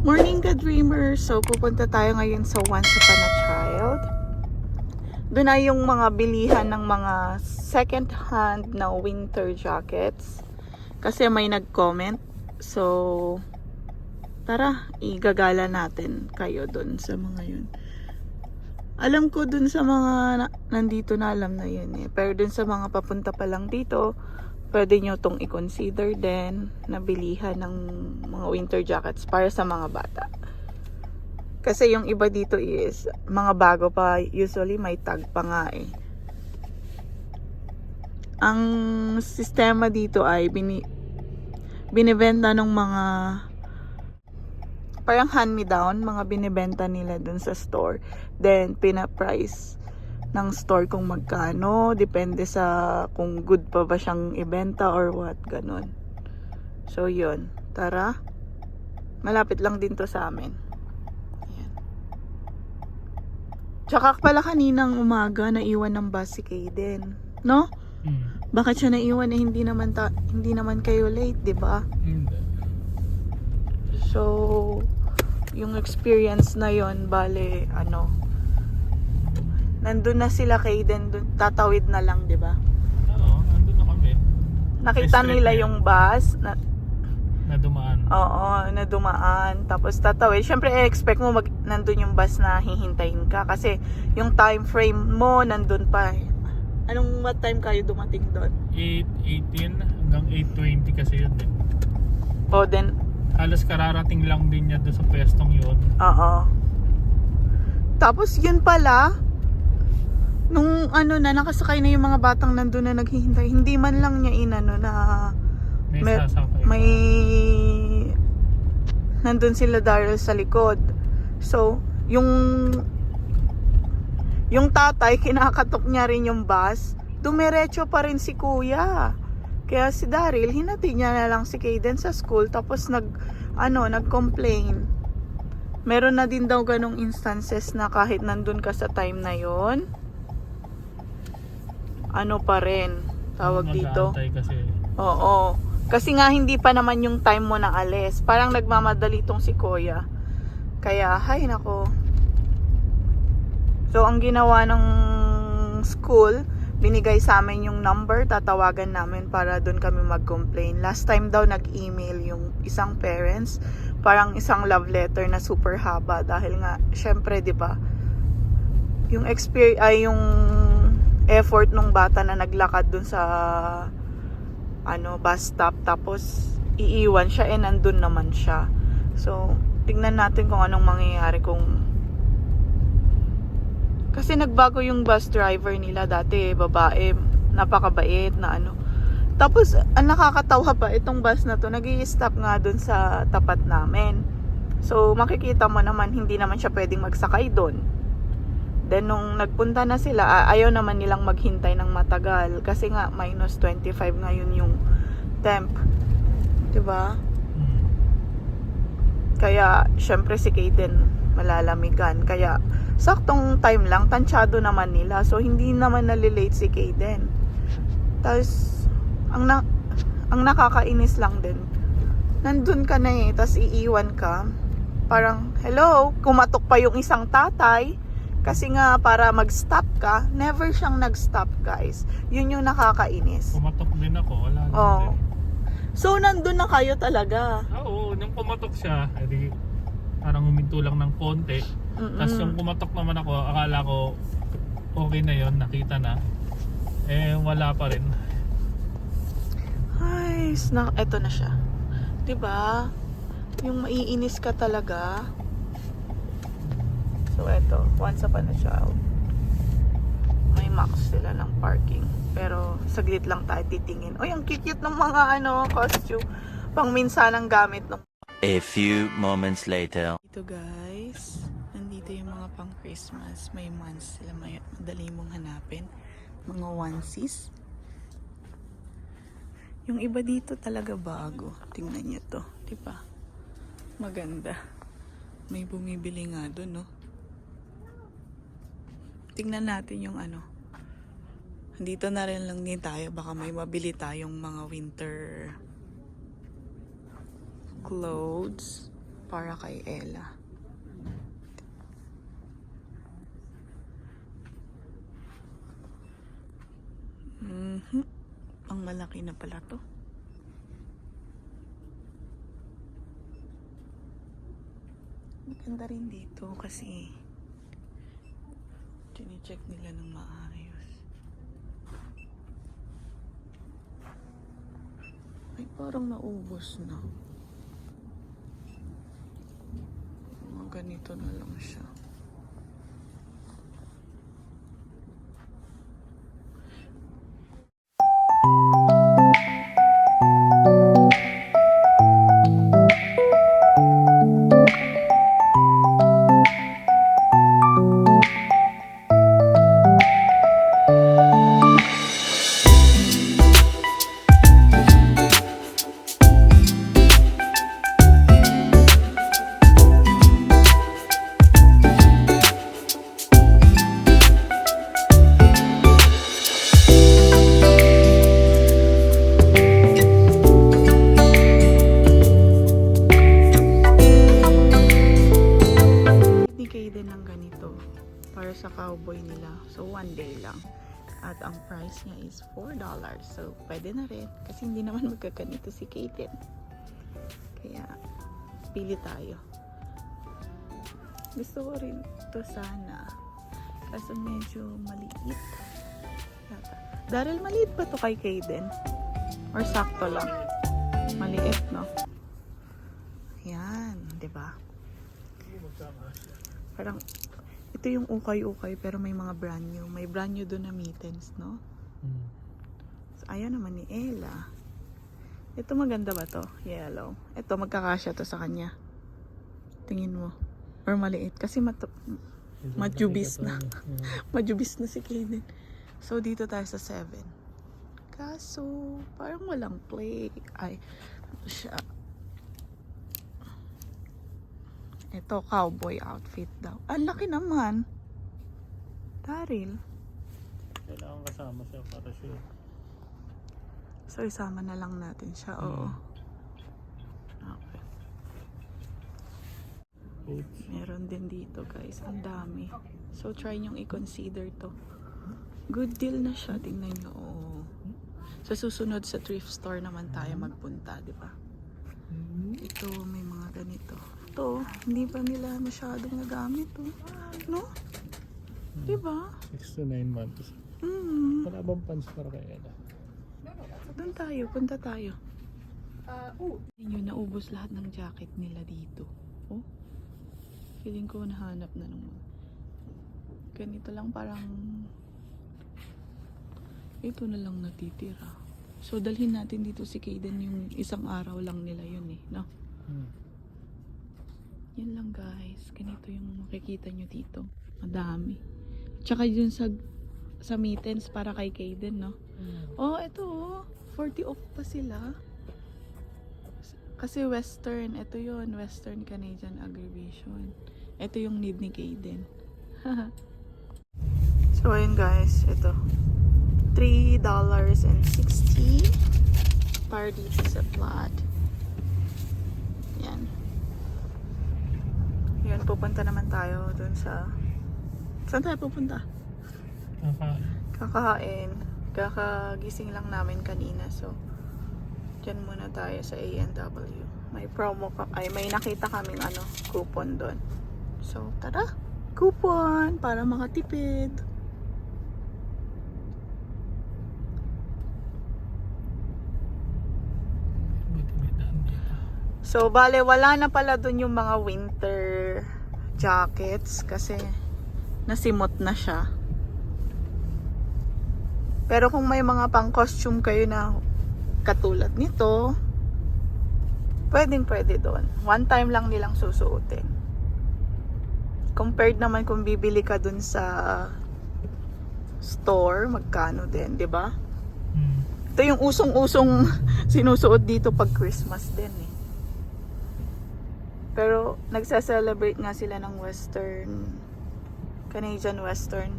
Morning ka dreamer! So pupunta tayo ngayon sa Once Upon a Child. Doon na yung mga bilihan ng mga second hand na winter jackets. Kasi may nag-comment. So tara, igagala natin kayo doon sa mga yun. Alam ko doon sa mga nandito na alam na yun eh. Pero doon sa mga papunta pa lang dito, pwede nyo itong i-consider din na bilihan ng mga winter jackets para sa mga bata. Kasi yung iba dito is mga bago pa, usually may tag pa nga eh. Ang sistema dito ay binibenta ng mga parang hand-me-down, mga binibenta nila dun sa store. Then pina-price ng store kung magkano, depende sa kung good pa ba siyang ibenta or what, ganun. So yun, tara, malapit lang din to sa amin. Ayan. Tsaka pala kaninang umaga naiwan ng bus si Kaden, no? Bakit siya naiwan eh, hindi naman kayo late, di ba? So yung experience na yon, bale nandun na sila Kaden, tatawid na lang, di ba? Oo, nandun na kami. Nakita nila yung bus na dumaan. oo, na dumaan. Tapos tatawid. Syempre, expect mo nandun yung bus na hihintayin ka. Kasi yung time frame mo, nandun pa. What time kayo dumating doon? 8:18 hanggang 8:20 kasi yun din. O, then, Halos kararating lang din niya doon sa pwestong yun. oo. Tapos, yun pala, nung nakasakay na yung mga batang nandun na naghihintay, hindi man lang niya na may nandun sila Daryl sa likod. So yung tatay, kinakatok niya rin yung bus, dumiretso pa rin si kuya. Kaya si Daryl, hinati niya na lang si Kaden sa school, tapos nag-complain. Meron na din daw ganong instances na kahit nandun ka sa time na yon, pa rin tawag dito. Kasi. Oo. Kasi nga hindi pa naman yung time mo na alis. Parang nagmamadali tong si Kuya. Kaya, hay nako. So, ang ginawa ng school, binigay sa amin yung number, tatawagan namin para doon kami mag-complain. Last time daw nag-email yung isang parents, parang isang love letter na super haba dahil nga, syempre, 'di ba? Yung yung effort nung bata na naglakad doon sa bus stop, tapos iiwan siya nandun naman siya. So, tignan natin kung anong mangyayari kasi nagbago yung bus driver nila. Dati babae, napakabait na Tapos ang nakakatawa pa, itong bus na to nag-i-stop nga dun sa tapat namin. So makikita mo naman, hindi naman siya pwedeng magsakay dun. Then nung nagpunta na sila, ayaw naman nilang maghintay ng matagal kasi nga minus 25 ngayon yung temp, diba? Kaya syempre si Kaden malalamigan, kaya saktong time lang, tansyado naman nila, so hindi naman nalilate si Kaden. Tapos ang nakakainis lang din, nandun ka na tapos iiwan ka, parang hello, kumatok pa yung isang tatay kasi nga para mag-stop ka, never siyang nag-stop, guys. Yun yung nakakainis. Kumatok din ako, wala din. Oh. So nandun na kayo talaga. Oo, nung kumatok siya, edi parang huminto lang ng konti. Tapos yung kumatok naman ako, akala ko okay na yon, nakita na. Wala pa rin. Ay, eto na siya. 'Di ba? Yung maiinis ka talaga. So eto, Once Upon a Child. May max sila ng parking. Pero saglit lang tayo titingin. Oy, ang cute ng mga costume. Pangminsanang gamit ng. A few moments later. Ito guys, nandito yung mga pang Christmas. May months sila, madali mong hanapin. Mga onesies. Yung iba dito talaga bago. Tingnan niyo to, 'di ba? Maganda. May bumibili nga doon, no? Tingnan natin yung ano. Dito na rin lang din tayo. Baka may mabili tayong mga winter clothes para kay Ella. Ang malaki na pala to. Maganda rin dito kasi chine-check nila ng maayos. Ay, parang naubos na. Mga ganito na lang siya. Para sa cowboy nila. So, 1 day lang. At ang price niya is $4. So, pwede na rin. Kasi hindi naman magkaganito si Kaden. Kaya, pili tayo. Gusto ko rin to sana. Kaso medyo maliit. Daryl, maliit ba to kay Kaden? Or sakto lang? Maliit, no? Yan, 'di ba? Parang ito yung ukay-ukay pero may mga brand new. May brand new doon na mittens, no? So, ayan naman ni Ella. Ito maganda ba to? Yellow. Ito magkakasya to sa kanya. Tingin mo. Or maliit. Kasi majubis na. Majubis na si Kaden. So, dito tayo sa 7. Kaso, parang walang play. Ay, ano siya? Ito, cowboy outfit daw. Ang laki naman. Daryl. Kailangan kasama siya para siya. So, isama na lang natin siya. Oo. Okay. Boots. Meron din dito, guys. Ang dami. So, try nyong i-consider to. Good deal na siya. Tingnan nyo. Oo. Sa susunod sa thrift store naman tayo magpunta, di ba? Ito, may mga ganito. Ito, hindi pa nila masyadong nagamit, oh. No? Di ba? 6 to 9 months. Wala bang pants para kay Ella? Doon tayo, punta tayo. Yun, naubos lahat ng jacket nila dito. Oh? Feeling ko nahanap na naman. Ganito lang, parang ito na lang natitira. So, dalhin natin dito si Kaden, yung isang araw lang nila yun eh, no? Yan lang, guys. Ganito yung makikita nyo dito. Madami. Tsaka yun sa mittens para kay Kaden, no? Oh, ito oh. 40 off pa sila. Kasi Western. Ito yun. Western Canadian Aggravation. Ito yung need ni Kaden. So, ayun guys. Ito. $3.60 para dito sa flat. Yan. Yan, pupunta naman tayo dun sa... Saan tayo pupunta? Kakain. Kakagising lang namin kanina. So, dyan muna tayo sa A&W. May promo may nakita kaming coupon doon. So, tara! Coupon! Para makatipid. So, bale, wala na pala dun yung mga winter jackets kasi nasimot na siya. Pero kung may mga pang costume kayo na katulad nito, pwede doon. One time lang nilang susuotin. Compared naman kung bibili ka dun sa store, magkano din, di ba? Ito yung usong-usong sinusuot dito pag Christmas din eh. Pero nagsa-celebrate nga sila ng Western, Canadian Western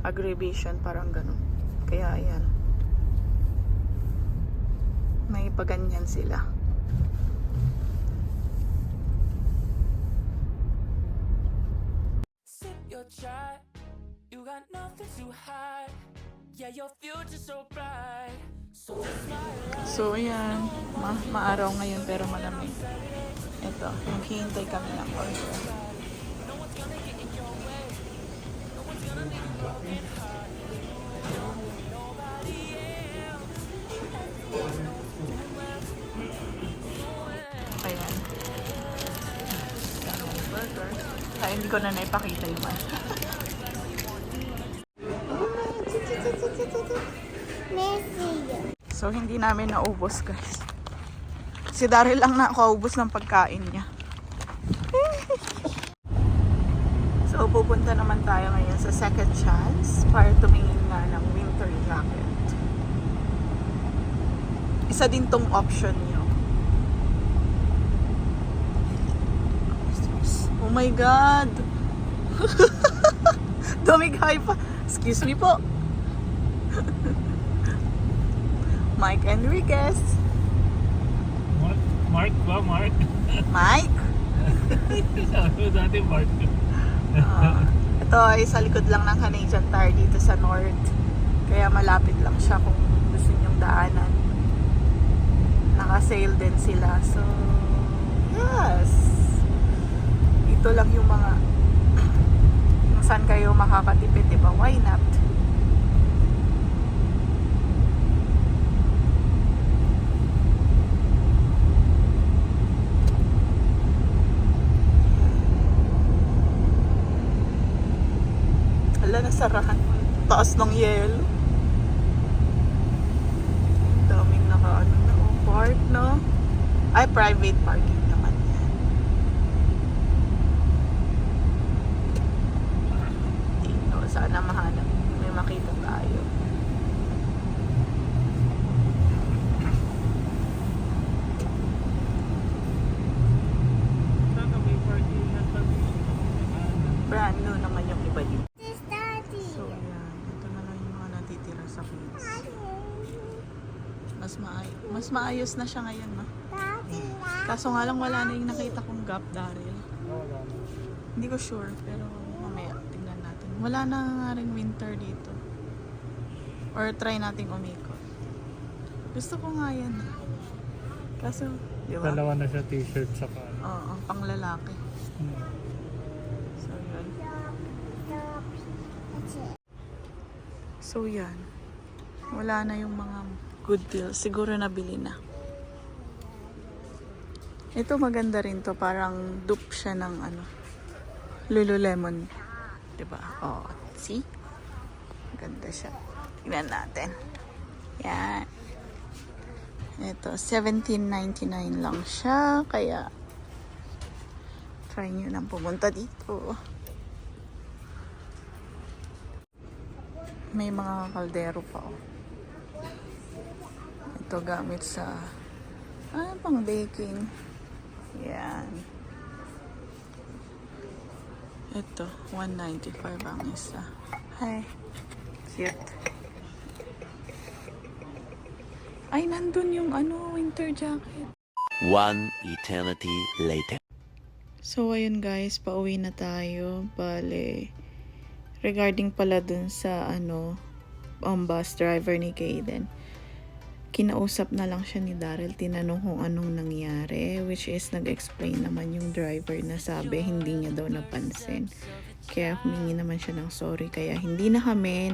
aggravation, parang ganun. Kaya ayan, may paganyan sila. Sip your chai, you got nothing to hide. Yeah, your future's so bright. So smile. So ayan, maaraw ngayon pero malamig. Ito, naghihintay kami ng order. Ayan. Burger. Ay, hindi ko na naipakita yung ano. So, hindi namin naubos, guys. Si Daryl lang nakaubos ng pagkain niya. So, pupunta naman tayo ngayon sa Second Chance para tumingin nga ng winter jacket. Isa din tong option nyo. Oh my God! Dumigay pa. Excuse me po. Mike Enriquez. Mark ba? Mark? Mike? Sabi mo dati Mark. Ito ay sa likod lang ng Canadian Tire dito sa North. Kaya malapit lang siya kung gusto nyong daanan. Naka-sale din sila. So, yes. Ito lang yung mga kung saan kayo makakatipid, diba? Why not? Hala, nasarahan. Taas ng yelo. Daming naka-ano na. Oh, park, no? Ay, private parking naman yan. Dito, sana mahanap. May makita tayo. Saan may parking na tabi? Brand new naman yung iba dito. So, yan. Ito na lang yung mga natitira sa kids. Mas maayos na siya ngayon, no? Kaso nga lang wala na yung nakita kong gap, Daryl. Wala na. Hindi ko sure, pero mamaya tingnan natin. Wala na nga rin winter dito. Or try nating umikot. Gusto ko nga yan. Kaso, di ba? Dalawa na siya t-shirt sa kan. Oo, pang lalaki. So, yun. So, yan. Wala na yung mga good deals. Siguro nabili na. Ito maganda rin to. Parang dupe siya ng ano, Lululemon. Diba? Oh, see? Maganda siya. Tignan natin. Yan. Ito, $17.99 lang siya. Kaya, try nyo nang pumunta dito. May mga kaldero pa, oh. Ito gamit sa pang baking. Yan. Ito, $195 ang isa. Hi. Cute. Ay, nandun yung winter jacket. One eternity later. So, ayun guys, pauwi na tayo. Bale, regarding pala dun sa bus driver ni Kaden, kinausap na lang siya ni Daryl, tinanong kung anong nangyari, which is nag-explain naman yung driver na sabi hindi niya daw napansin. Kaya humingi naman siya ng sorry, kaya hindi na kami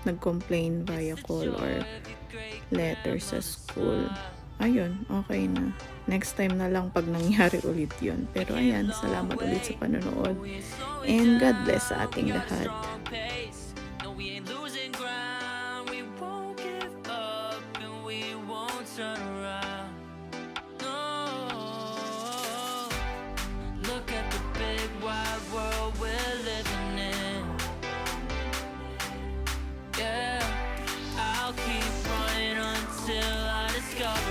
nag-complain via call or letter sa school. Ayun, okay na. Next time na lang pag nangyari ulit yun. Pero ayan, salamat ulit sa panonood. And God bless sa ating lahat. No, we ain't losing ground. We won't give up and we won't turn around. No, look at the big wide world we're living in. Yeah, I'll keep running discover